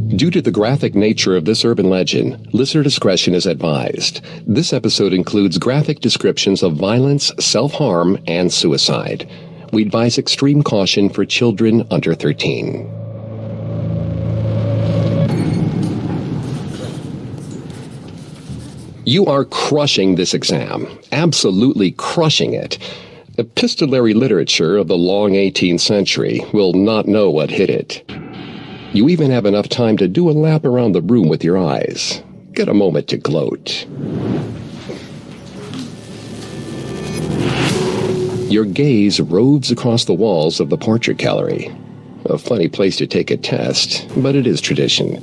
Due to the graphic nature of this urban legend, listener discretion is advised. This episode includes graphic descriptions of violence, self-harm, and suicide. We advise extreme caution for children under 13. You are crushing this exam, absolutely crushing it. Epistolary literature of the long 18th century will not know what hit it. You even have enough time to do a lap around the room with your eyes. Get a moment to gloat. Your gaze roves across the walls of the portrait gallery. A funny place to take a test, but it is tradition.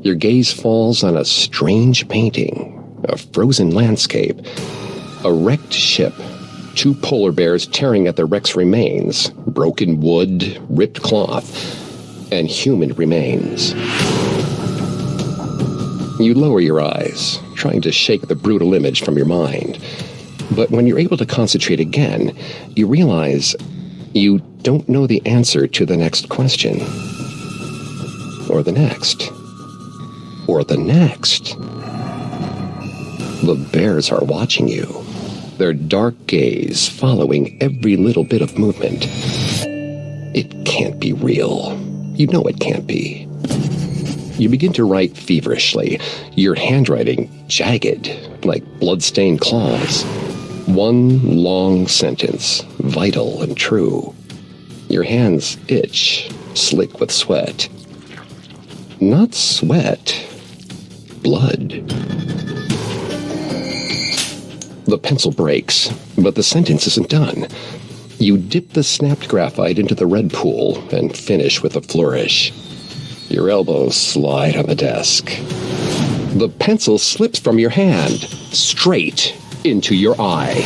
Your gaze falls on a strange painting. A frozen landscape, a wrecked ship, two polar bears tearing at the wreck's remains, broken wood, ripped cloth, and human remains. You lower your eyes, trying to shake the brutal image from your mind. But when you're able to concentrate again, you realize you don't know the answer to the next question. Or the next. Or the next. The bears are watching you, their dark gaze following every little bit of movement. It can't be real. You know it can't be. You begin to write feverishly, your handwriting jagged, like blood-stained claws. One long sentence, vital and true. Your hands itch, slick with sweat. Not sweat, blood. The pencil breaks, but the sentence isn't done. You dip the snapped graphite into the red pool and finish with a flourish. Your elbows slide on the desk. The pencil slips from your hand, straight into your eye.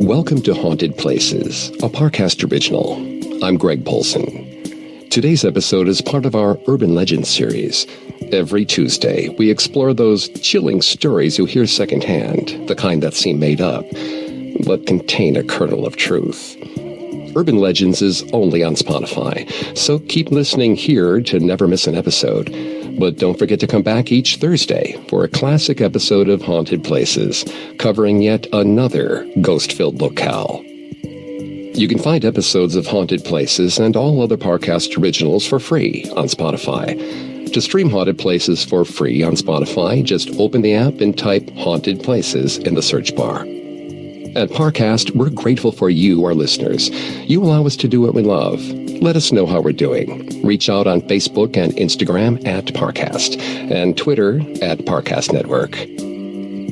Welcome to Haunted Places, a Parcast original. I'm Greg Polson. Today's episode is part of our Urban Legends series. Every Tuesday, we explore those chilling stories you hear secondhand, the kind that seem made up, but contain a kernel of truth. Urban Legends is only on Spotify, so keep listening here to never miss an episode. But don't forget to come back each Thursday for a classic episode of Haunted Places, covering yet another ghost-filled locale. You can find episodes of Haunted Places and all other Parcast originals for free on Spotify. To stream Haunted Places for free on Spotify, just open the app and type Haunted Places in the search bar. At Parcast, we're grateful for you, our listeners. You allow us to do what we love. Let us know how we're doing. Reach out on Facebook and Instagram at Parcast, and Twitter at Parcast Network.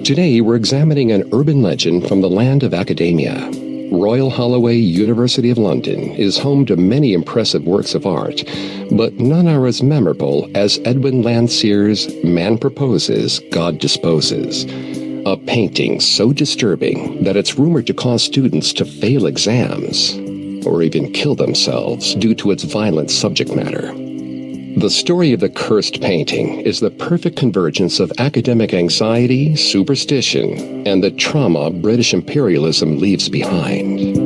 Today, we're examining an urban legend from the land of academia. Royal Holloway, University of London, is home to many impressive works of art, but none are as memorable as Edwin Lanseer's Man Proposes, God Disposes, a painting so disturbing that it's rumored to cause students to fail exams or even kill themselves due to its violent subject matter. The story of the cursed painting is the perfect convergence of academic anxiety, superstition, and the trauma British imperialism leaves behind.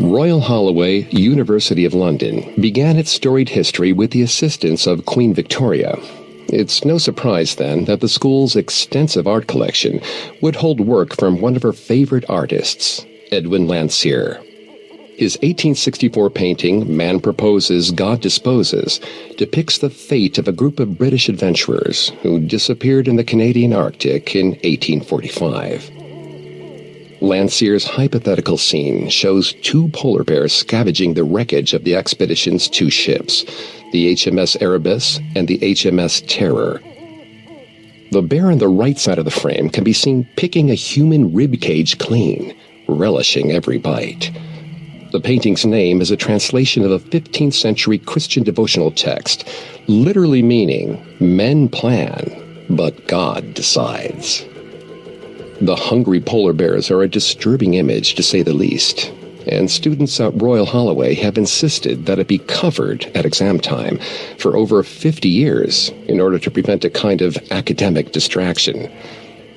Royal Holloway, University of London, began its storied history with the assistance of Queen Victoria. It's no surprise, then, that the school's extensive art collection would hold work from one of her favorite artists, Edwin Lanseer. His 1864 painting, Man Proposes, God Disposes, depicts the fate of a group of British adventurers who disappeared in the Canadian Arctic in 1845. Lanseer's hypothetical scene shows two polar bears scavenging the wreckage of the expedition's two ships, the HMS Erebus and the HMS Terror. The bear on the right side of the frame can be seen picking a human rib cage clean, relishing every bite. The painting's name is a translation of a 15th century Christian devotional text, literally meaning, men plan, but God decides. The hungry polar bears are a disturbing image, to say the least. and students at Royal Holloway have insisted that it be covered at exam time for over 50 years in order to prevent a kind of academic distraction.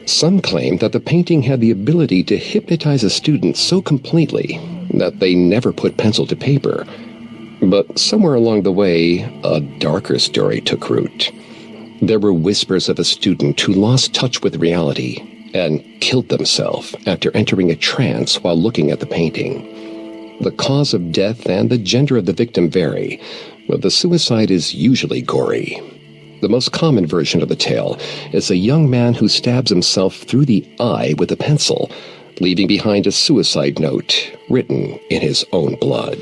Some claim that the painting had the ability to hypnotize a student so completely that they never put pencil to paper. But somewhere along the way, a darker story took root. There were whispers of a student who lost touch with reality and killed themselves after entering a trance while looking at the painting. The cause of death and the gender of the victim vary, but the suicide is usually gory. The most common version of the tale is a young man who stabs himself through the eye with a pencil, leaving behind a suicide note written in his own blood.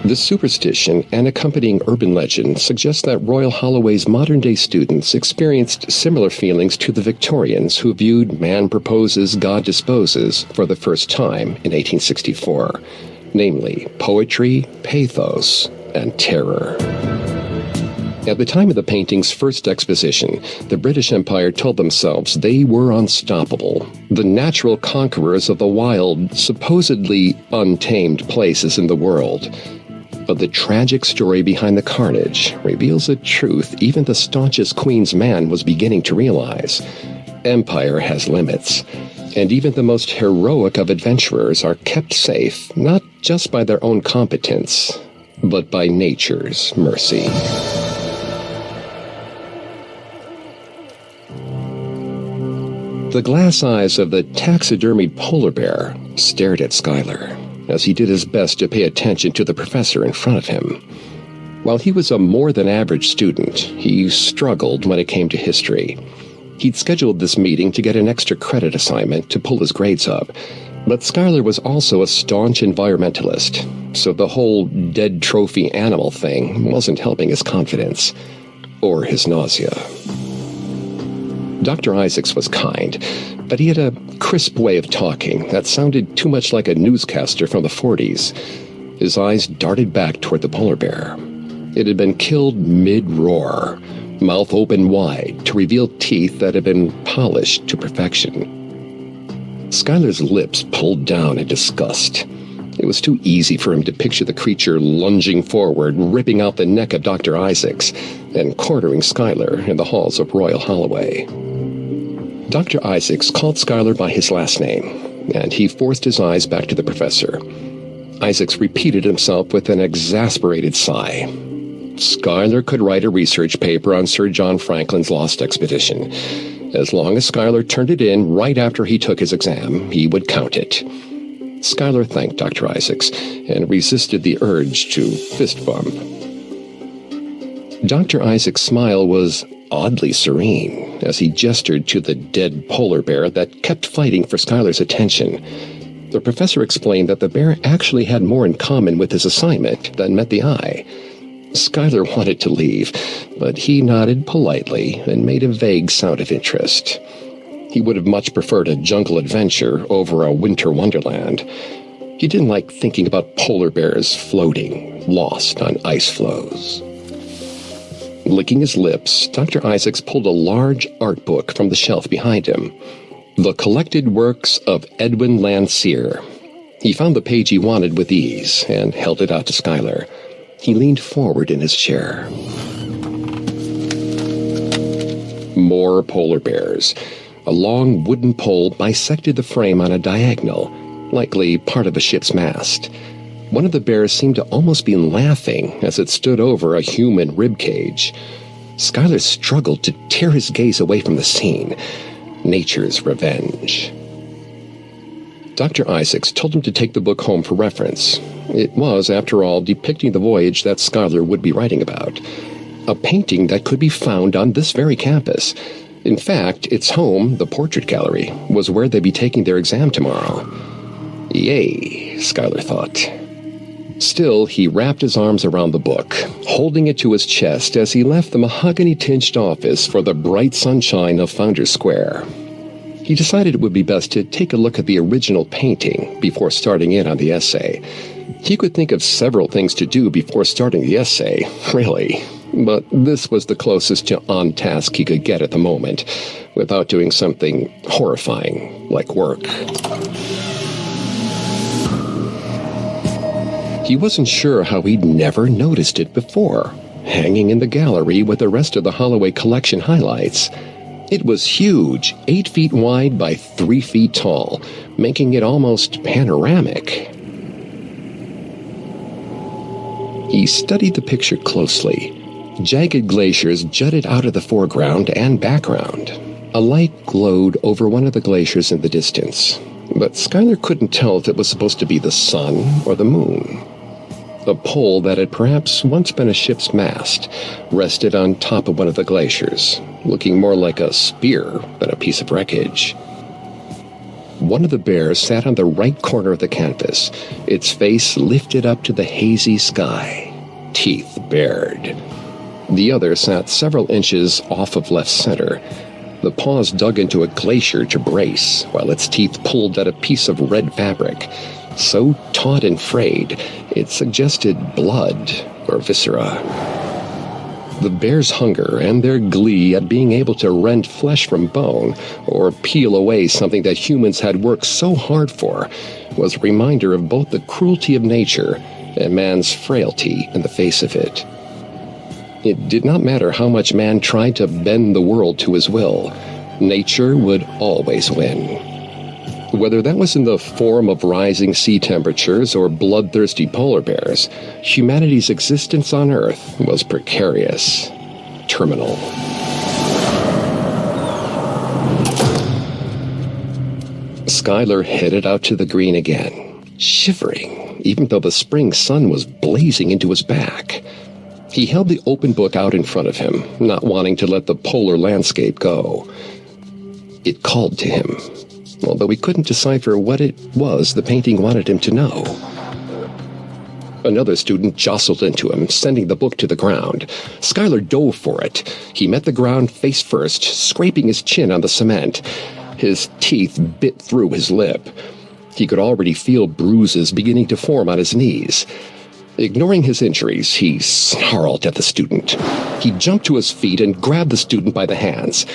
The superstition and accompanying urban legend suggest that Royal Holloway's modern-day students experienced similar feelings to the Victorians who viewed Man Proposes, God Disposes for the first time in 1864, namely poetry, pathos, and terror. At the time of the painting's first exposition, the British Empire told themselves they were unstoppable, the natural conquerors of the wild, supposedly untamed places in the world. But the tragic story behind the carnage reveals a truth even the staunchest Queen's man was beginning to realize. Empire has limits, and even the most heroic of adventurers are kept safe not just by their own competence, but by nature's mercy. The glass eyes of the taxidermied polar bear stared at Schuyler as he did his best to pay attention to the professor in front of him. While he was a more-than-average student, he struggled when it came to history. He'd scheduled this meeting to get an extra credit assignment to pull his grades up, but Schuyler was also a staunch environmentalist, so the whole dead trophy animal thing wasn't helping his confidence, or his nausea. Dr. Isaacs was kind, but he had a crisp way of talking that sounded too much like a newscaster from the 40s. His eyes darted back toward the polar bear. It had been killed mid-roar, mouth open wide to reveal teeth that had been polished to perfection. Schuyler's lips pulled down in disgust. It was too easy for him to picture the creature lunging forward, ripping out the neck of Dr. Isaacs, and cornering Schuyler in the halls of Royal Holloway. Dr. Isaacs called Schuyler by his last name, and he forced his eyes back to the professor. Isaacs repeated himself with an exasperated sigh. Schuyler could write a research paper on Sir John Franklin's lost expedition. As long as Schuyler turned it in right after he took his exam, he would count it. Schuyler thanked Dr. Isaacs and resisted the urge to fist bump. Dr. Isaacs' smile was oddly serene as he gestured to the dead polar bear that kept fighting for Schuyler's attention. The professor explained that the bear actually had more in common with his assignment than met the eye. Schuyler wanted to leave, but he nodded politely and made a vague sound of interest. He would have much preferred a jungle adventure over a winter wonderland. He didn't like thinking about polar bears floating, lost on ice floes. Licking his lips, Dr. Isaacs pulled a large art book from the shelf behind him. The Collected Works of Edwin Lanseer. He found the page he wanted with ease and held it out to Schuyler. He leaned forward in his chair. More polar bears. A long wooden pole bisected the frame on a diagonal, likely part of a ship's mast. One of the bears seemed to almost be laughing as it stood over a human rib cage. Schuyler struggled to tear his gaze away from the scene. Nature's revenge. Dr. Isaacs told him to take the book home for reference. It was, after all, depicting the voyage that Schuyler would be writing about. A painting that could be found on this very campus. In fact, its home, the portrait gallery, was where they'd be taking their exam tomorrow. Yay, Schuyler thought. Still, he wrapped his arms around the book, holding it to his chest as he left the mahogany-tinged office for the bright sunshine of Founders Square. He decided it would be best to take a look at the original painting before starting in on the essay. He could think of several things to do before starting the essay, really, but this was the closest to on task he could get at the moment, without doing something horrifying like work. He wasn't sure how he'd never noticed it before, hanging in the gallery with the rest of the Holloway collection highlights. It was huge, 8 feet wide by 3 feet tall, making it almost panoramic. He studied the picture closely. Jagged glaciers jutted out of the foreground and background. A light glowed over one of the glaciers in the distance, but Schuyler couldn't tell if it was supposed to be the sun or the moon. A pole that had perhaps once been a ship's mast rested on top of one of the glaciers, looking more like a spear than a piece of wreckage. One of the bears sat on the right corner of the canvas, its face lifted up to the hazy sky, teeth bared. The other sat several inches off of left center, the paws dug into a glacier to brace, while its teeth pulled at a piece of red fabric, so taut and frayed it suggested blood or viscera. The bear's hunger and their glee at being able to rend flesh from bone or peel away something that humans had worked so hard for was a reminder of both the cruelty of nature and man's frailty in the face of it. It did not matter how much man tried to bend the world to his will, nature would always win. Whether that was in the form of rising sea temperatures or bloodthirsty polar bears, humanity's existence on Earth was precarious, terminal. Schuyler headed out to the green again, shivering, even though the spring sun was blazing into his back. He held the open book out in front of him, not wanting to let the polar landscape go. It called to him, although he couldn't decipher what it was the painting wanted him to know. Another student jostled into him, sending the book to the ground. Schuyler dove for it. He met the ground face first, scraping his chin on the cement. His teeth bit through his lip. He could already feel bruises beginning to form on his knees. Ignoring his injuries, he snarled at the student. He jumped to his feet and grabbed the student by the hands.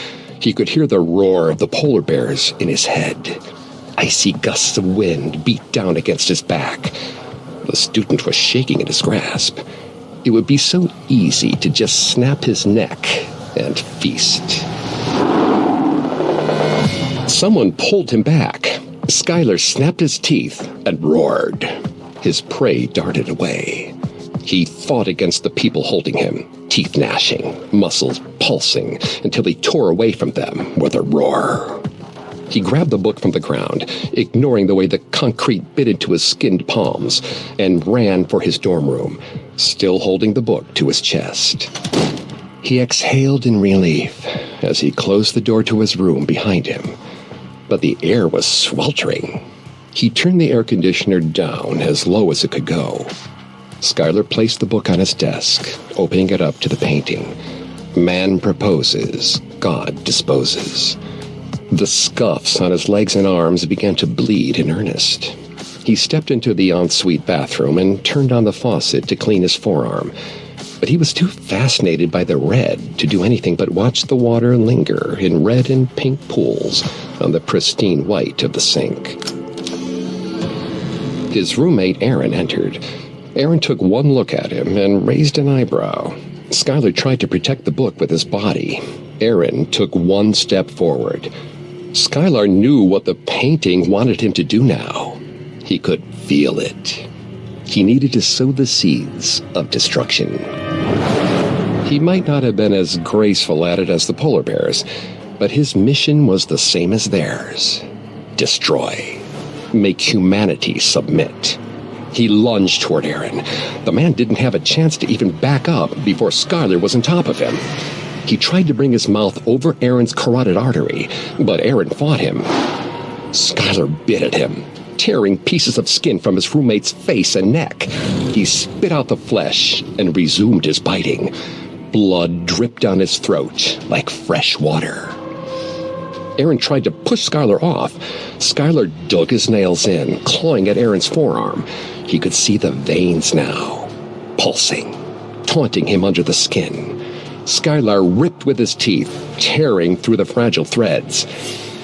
He could hear the roar of the polar bears in his head. Icy gusts of wind beat down against his back. The student was shaking in his grasp. It would be so easy to just snap his neck and feast. Someone pulled him back. Schuyler snapped his teeth and roared. His prey darted away. He fought against the people holding him, teeth gnashing, muscles pulsing, until he tore away from them with a roar. He grabbed the book from the ground, ignoring the way the concrete bit into his skinned palms, and ran for his dorm room, still holding the book to his chest. He exhaled in relief as he closed the door to his room behind him, but the air was sweltering. He turned the air conditioner down as low as it could go. Schuyler placed the book on his desk, opening it up to the painting. Man proposes, God disposes. The scuffs on his legs and arms began to bleed in earnest. He stepped into the ensuite bathroom and turned on the faucet to clean his forearm, but he was too fascinated by the red to do anything but watch the water linger in red and pink pools on the pristine white of the sink. His roommate, Aaron, entered. Aaron took one look at him and raised an eyebrow. Schuyler tried to protect the book with his body. Aaron took one step forward. Schuyler knew what the painting wanted him to do now. He could feel it. He needed to sow the seeds of destruction. He might not have been as graceful at it as the polar bears, but his mission was the same as theirs. Destroy. Make humanity submit. He lunged toward Aaron. The man didn't have a chance to even back up before Schuyler was on top of him. He tried to bring his mouth over Aaron's carotid artery, but Aaron fought him. Schuyler bit at him, tearing pieces of skin from his roommate's face and neck. He spit out the flesh and resumed his biting. Blood dripped down his throat like fresh water. Aaron tried to push Schuyler off. Schuyler dug his nails in, clawing at Aaron's forearm. He could see the veins now, pulsing, taunting him under the skin. Schuyler ripped with his teeth, tearing through the fragile threads.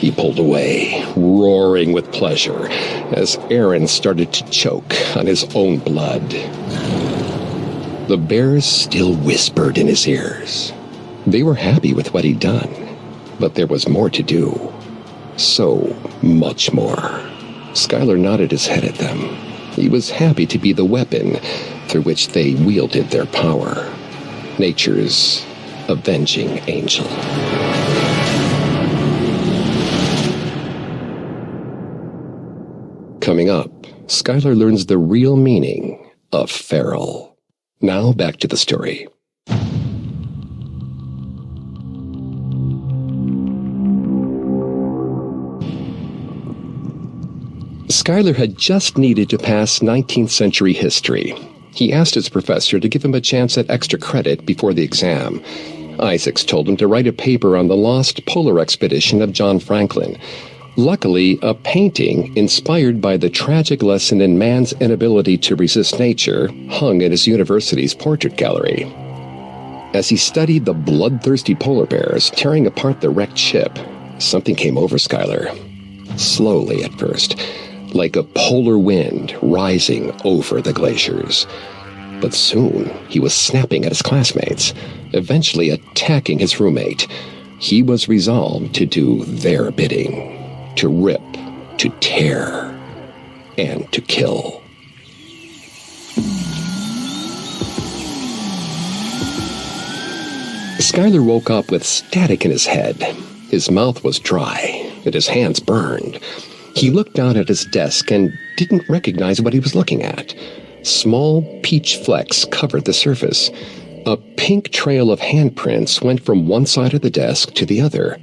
He pulled away, roaring with pleasure, as Aaron started to choke on his own blood. The bears still whispered in his ears. They were happy with what he'd done, but there was more to do. So much more. Skylar nodded his head at them. He was happy to be the weapon through which they wielded their power. Nature's avenging angel. Coming up, Skylar learns the real meaning of feral. Now back to the story. Skylar had just needed to pass 19th century history. He asked his professor to give him a chance at extra credit before the exam. Isaacs told him to write a paper on the lost polar expedition of John Franklin. Luckily, a painting inspired by the tragic lesson in man's inability to resist nature hung in his university's portrait gallery. As he studied the bloodthirsty polar bears tearing apart the wrecked ship, something came over Skylar. Slowly at first, like a polar wind rising over the glaciers. But soon he was snapping at his classmates, eventually attacking his roommate. He was resolved to do their bidding. To rip, to tear, and to kill. Skylar woke up with static in his head. His mouth was dry, and his hands burned. He looked down at his desk and didn't recognize what he was looking at. Small peach flecks covered the surface. A pink trail of handprints went from one side of the desk to the other.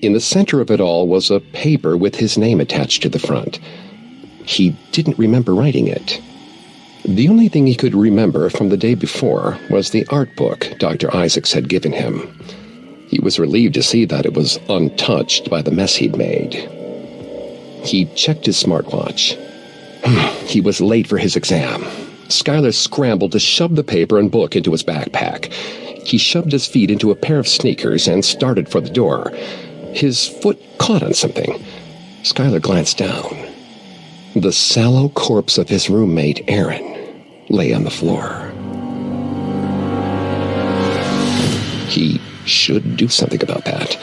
In the center of it all was a paper with his name attached to the front. He didn't remember writing it. The only thing he could remember from the day before was the art book Dr. Isaacs had given him. He was relieved to see that it was untouched by the mess he'd made. He checked his smartwatch. He was late for his exam. Skylar scrambled to shove the paper and book into his backpack. He shoved his feet into a pair of sneakers and started for the door. His foot caught on something. Skylar glanced down. The sallow corpse of his roommate, Aaron, lay on the floor. He should do something about that.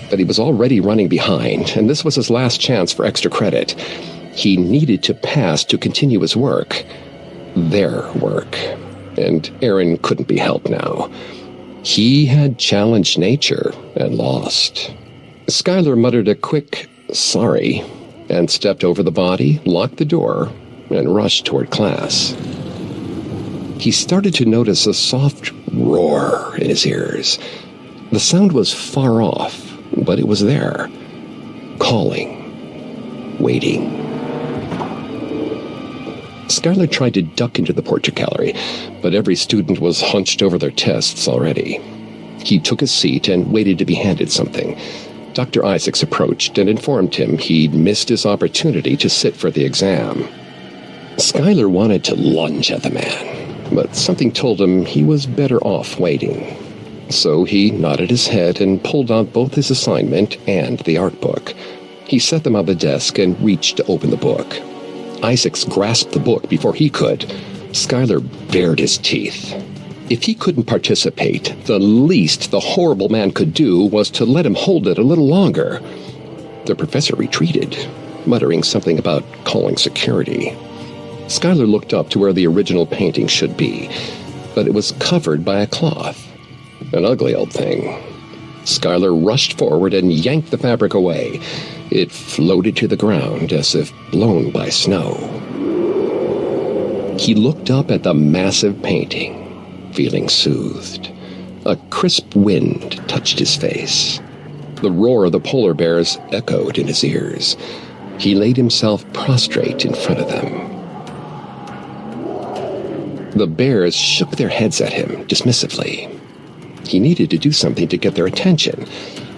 But he was already running behind, and this was his last chance for extra credit. He needed to pass to continue his work. Their work. And Aaron couldn't be helped now. He had challenged nature and lost. Skylar muttered a quick, sorry, and stepped over the body, locked the door, and rushed toward class. He started to notice a soft roar in his ears. The sound was far off, but it was there. Calling. Waiting. Skylar tried to duck into the portrait gallery, but every student was hunched over their tests already. He took a seat and waited to be handed something. Dr. Isaacs approached and informed him he'd missed his opportunity to sit for the exam. Skylar wanted to lunge at the man, but something told him he was better off waiting. So he nodded his head and pulled out both his assignment and the art book. He set them on the desk and reached to open the book. Isaacs grasped the book before he could. Skylar bared his teeth. If he couldn't participate, the least the horrible man could do was to let him hold it a little longer. The professor retreated, muttering something about calling security. Skylar looked up to where the original painting should be, but it was covered by a cloth. An ugly old thing. Skylar rushed forward and yanked the fabric away. It floated to the ground as if blown by snow. He looked up at the massive painting, feeling soothed. A crisp wind touched his face. The roar of the polar bears echoed in his ears. He laid himself prostrate in front of them. The bears shook their heads at him dismissively. He needed to do something to get their attention.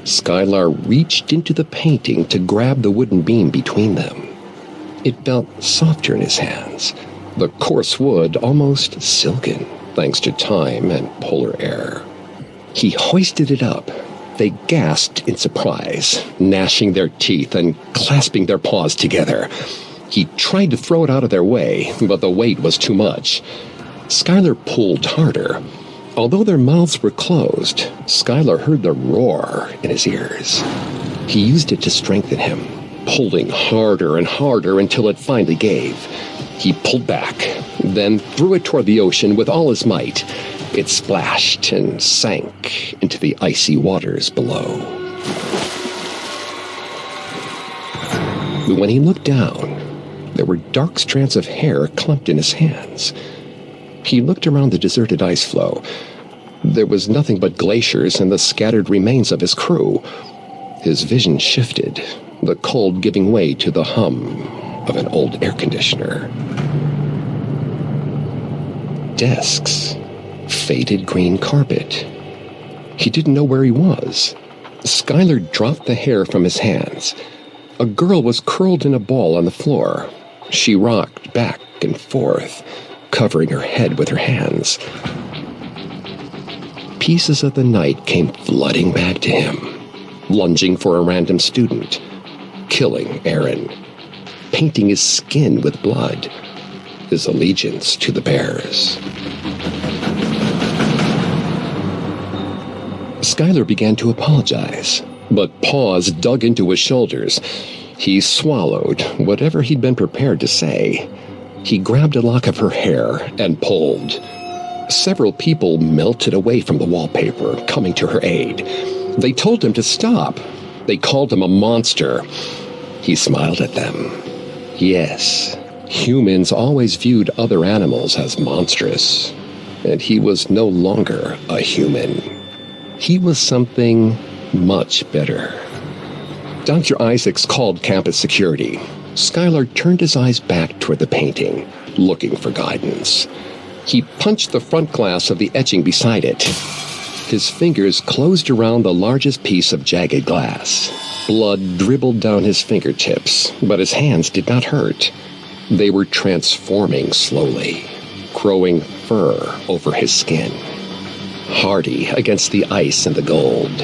Skylar reached into the painting to grab the wooden beam between them. It felt softer in his hands, the coarse wood almost silken, thanks to time and polar air. He hoisted it up, They gasped in surprise, gnashing their teeth and clasping their paws together. He tried to throw it out of their way, but the weight was too much. Skylar pulled harder. Although their mouths were closed, Skylar heard the roar in his ears. He used it to strengthen him, pulling harder and harder until it finally gave. He pulled back, then threw it toward the ocean with all his might. It splashed and sank into the icy waters below. When he looked down, there were dark strands of hair clumped in his hands. He looked around the deserted ice floe. There was nothing but glaciers and the scattered remains of his crew. His vision shifted, the cold giving way to the hum of an old air conditioner. Desks. Faded green carpet. He didn't know where he was. Skylar dropped the hair from his hands. A girl was curled in a ball on the floor. She rocked back and forth, covering her head with her hands. Pieces of the night came flooding back to him, lunging for a random student, killing Aaron, painting his skin with blood, his allegiance to the Bears. Skylar began to apologize, but paws dug into his shoulders. He swallowed whatever he'd been prepared to say. He grabbed a lock of her hair and pulled. Several people melted away from the wallpaper, coming to her aid. They told him to stop. They called him a monster. He smiled at them. Yes, humans always viewed other animals as monstrous, and he was no longer a human. He was something much better. Dr. Isaacs called campus security. Skylar turned his eyes back toward the painting, looking for guidance. He punched the front glass of the etching beside it. His fingers closed around the largest piece of jagged glass. Blood dribbled down his fingertips, but his hands did not hurt. They were transforming slowly, growing fur over his skin, hardy against the ice and the gold.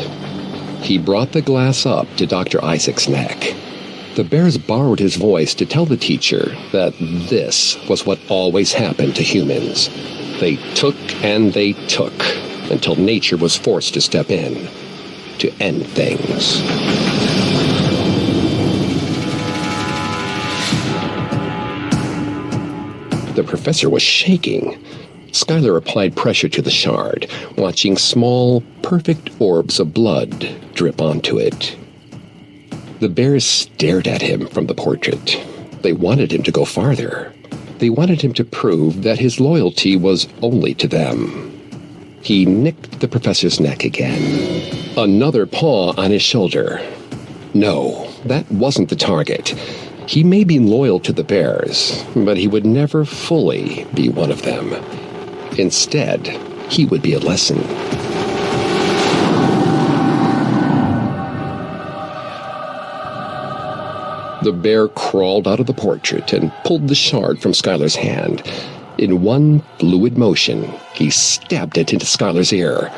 He brought the glass up to Dr. Isaac's neck. The Bears borrowed his voice to tell the teacher that this was what always happened to humans. They took and they took until nature was forced to step in to end things. The professor was shaking. Skylar applied pressure to the shard, watching small, perfect orbs of blood drip onto it. The Bears stared at him from the portrait. They wanted him to go farther. They wanted him to prove that his loyalty was only to them. He nicked the professor's neck again. Another paw on his shoulder. No, that wasn't the target. He may be loyal to the Bears, but he would never fully be one of them. Instead, he would be a lesson. The bear crawled out of the portrait and pulled the shard from Skylar's hand. In one fluid motion, he stabbed it into Skylar's ear.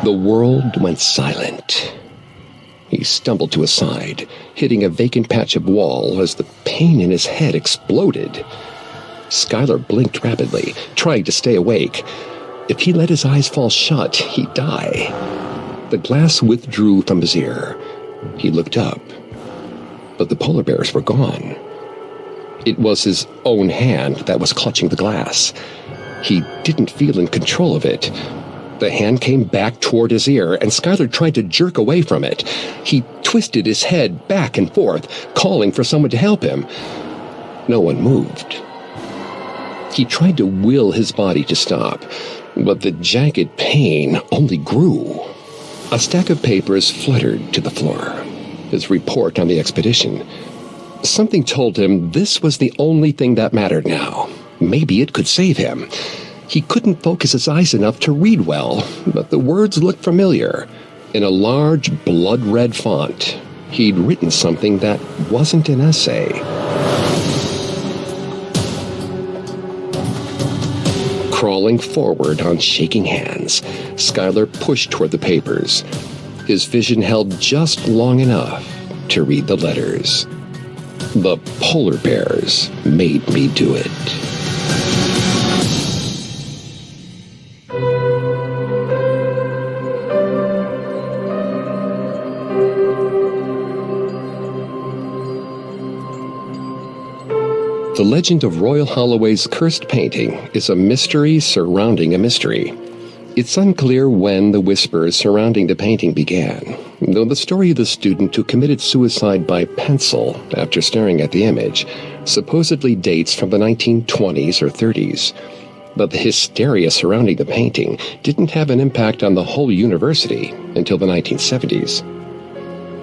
The world went silent. He stumbled to his side, hitting a vacant patch of wall as the pain in his head exploded. Skylar blinked rapidly, trying to stay awake. If he let his eyes fall shut, he'd die. The glass withdrew from his ear. He looked up, but the polar bears were gone. It was his own hand that was clutching the glass. He didn't feel in control of it. The hand came back toward his ear, and Skylar tried to jerk away from it. He twisted his head back and forth, calling for someone to help him. No one moved. He tried to will his body to stop, but the jagged pain only grew. A stack of papers fluttered to the floor. His report on the expedition. Something told him this was the only thing that mattered now. Maybe it could save him. He couldn't focus his eyes enough to read well, but the words looked familiar. In a large, blood-red font, he'd written something that wasn't an essay. Crawling forward on shaking hands, Skylar pushed toward the papers. his vision held just long enough to read the letters. The polar bears made me do it. The legend of Royal Holloway's cursed painting is a mystery surrounding a mystery. It's unclear when the whispers surrounding the painting began, though the story of the student who committed suicide by pencil after staring at the image supposedly dates from the 1920s or 30s. But the hysteria surrounding the painting didn't have an impact on the whole university until the 1970s.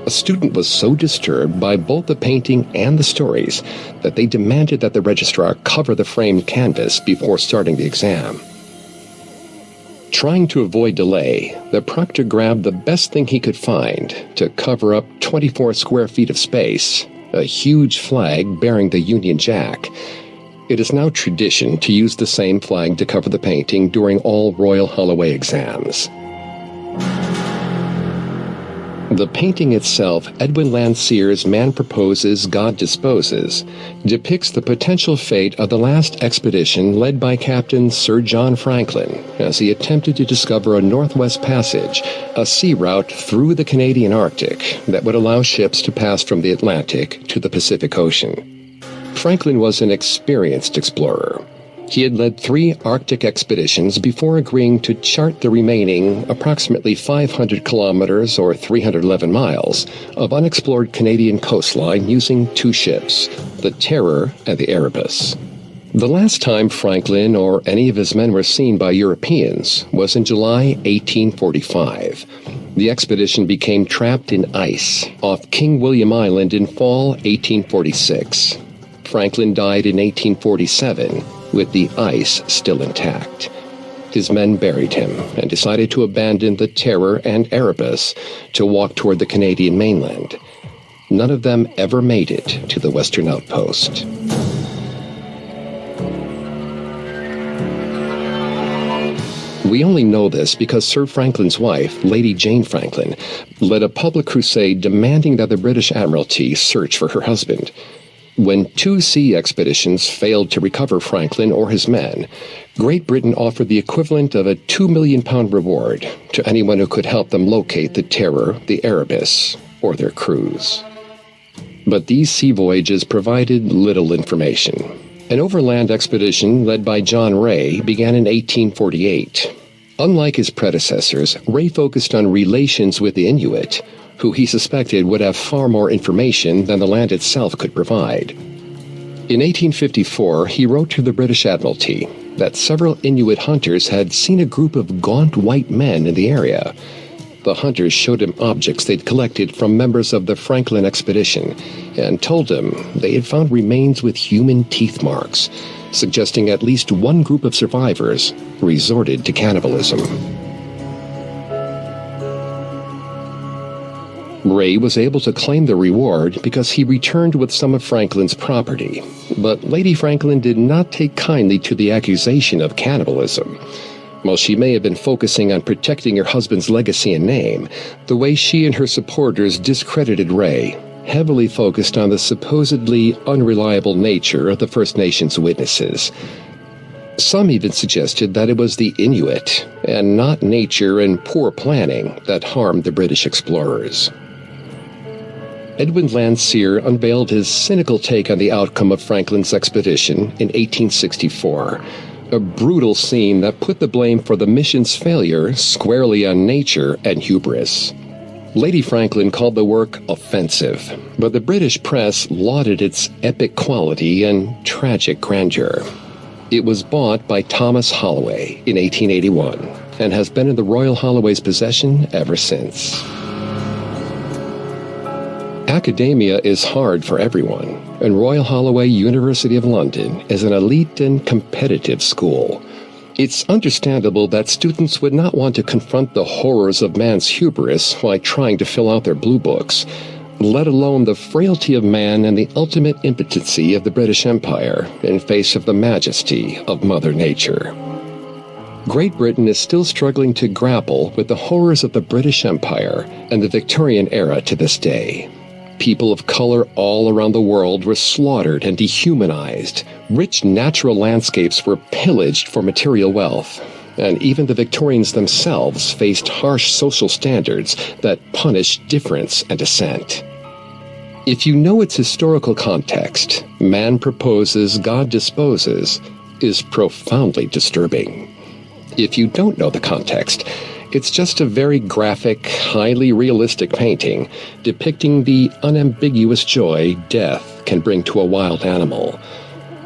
A student was so disturbed by both the painting and the stories that they demanded that the registrar cover the framed canvas before starting the exam. Trying to avoid delay, the proctor grabbed the best thing he could find to cover up 24 square feet of space, a huge flag bearing the Union Jack. It is now tradition to use the same flag to cover the painting during all Royal Holloway exams. The painting itself, Edwin Lanseer's Man Proposes, God Disposes, depicts the potential fate of the last expedition led by Captain Sir John Franklin as he attempted to discover a Northwest Passage, a sea route through the Canadian Arctic that would allow ships to pass from the Atlantic to the Pacific Ocean. Franklin was an experienced explorer. He had led 3 Arctic expeditions before agreeing to chart the remaining approximately 500 kilometers or 311 miles of unexplored Canadian coastline using 2 ships, the Terror and the Erebus. The last time Franklin or any of his men were seen by Europeans was in July 1845. The expedition became trapped in ice off King William Island in fall 1846. Franklin died in 1847. With the ice still intact. His men buried him and decided to abandon the Terror and Erebus to walk toward the Canadian mainland. None of them ever made it to the western outpost. We only know this because Sir Franklin's wife, Lady Jane Franklin, led a public crusade demanding that the British Admiralty search for her husband. When 2 sea expeditions failed to recover Franklin or his men, Great Britain offered the equivalent of a £2 million reward to anyone who could help them locate the Terror, the Erebus, or their crews. But these sea voyages provided little information. An overland expedition led by John Ray began in 1848. Unlike his predecessors, Ray focused on relations with the Inuit, who he suspected would have far more information than the land itself could provide. In 1854, he wrote to the British Admiralty that several Inuit hunters had seen a group of gaunt white men in the area. The hunters showed him objects they'd collected from members of the Franklin expedition and told him they had found remains with human teeth marks, suggesting at least one group of survivors resorted to cannibalism. Ray was able to claim the reward because he returned with some of Franklin's property, but Lady Franklin did not take kindly to the accusation of cannibalism. While she may have been focusing on protecting her husband's legacy and name, the way she and her supporters discredited Ray heavily focused on the supposedly unreliable nature of the First Nations witnesses. Some even suggested that it was the Inuit, and not nature and poor planning, that harmed the British explorers. Edwin Lanseer unveiled his cynical take on the outcome of Franklin's expedition in 1864, a brutal scene that put the blame for the mission's failure squarely on nature and hubris. Lady Franklin called the work offensive, but the British press lauded its epic quality and tragic grandeur. It was bought by Thomas Holloway in 1881 and has been in the Royal Holloway's possession ever since. Academia is hard for everyone, and Royal Holloway, University of London, is an elite and competitive school. It's understandable that students would not want to confront the horrors of man's hubris while trying to fill out their blue books, let alone the frailty of man and the ultimate impotency of the British Empire in face of the majesty of Mother Nature. Great Britain is still struggling to grapple with the horrors of the British Empire and the Victorian era to this day. People of color all around the world were slaughtered and dehumanized. Rich natural landscapes were pillaged for material wealth. And even the Victorians themselves faced harsh social standards that punished difference and dissent. If you know its historical context, Man proposes, God disposes, is profoundly disturbing. If you don't know the context, it's just a very graphic, highly realistic painting depicting the unambiguous joy death can bring to a wild animal.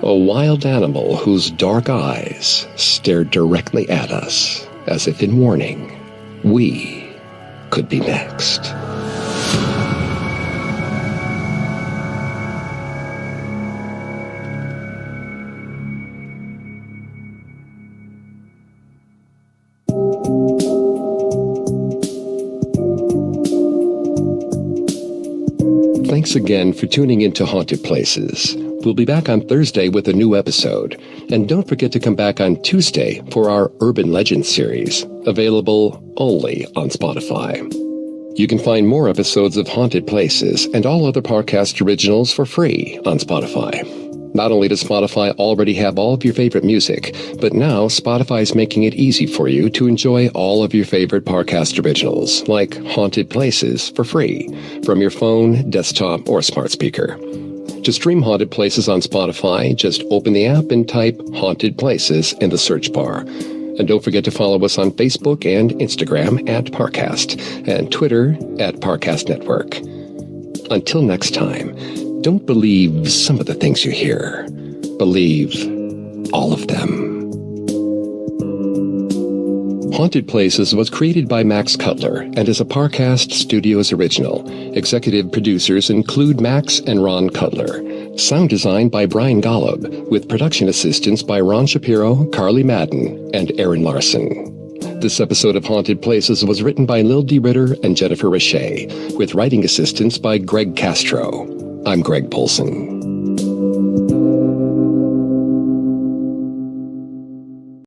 A wild animal whose dark eyes stare directly at us, as if in warning, we could be next. Thanks again for tuning into Haunted Places. We'll be back on Thursday with a new episode. And don't forget to come back on Tuesday for our Urban Legends series, available only on Spotify. You can find more episodes of Haunted Places and all other podcast originals for free on Spotify. Not only does Spotify already have all of your favorite music, but now Spotify is making it easy for you to enjoy all of your favorite podcast originals, like Haunted Places, for free, from your phone, desktop, or smart speaker. To stream Haunted Places on Spotify, just open the app and type Haunted Places in the search bar. And don't forget to follow us on Facebook and Instagram at Parcast, and Twitter at Parcast Network. Until next time, don't believe some of the things you hear. Believe all of them. Haunted Places was created by Max Cutler and is a Parcast Studios original. Executive producers include Max and Ron Cutler. Sound design by Brian Golub, with production assistance by Ron Shapiro, Carly Madden, and Aaron Larson. This episode of Haunted Places was written by Lil D. Ritter and Jennifer Richey, with writing assistance by Greg Castro. I'm Greg Polson.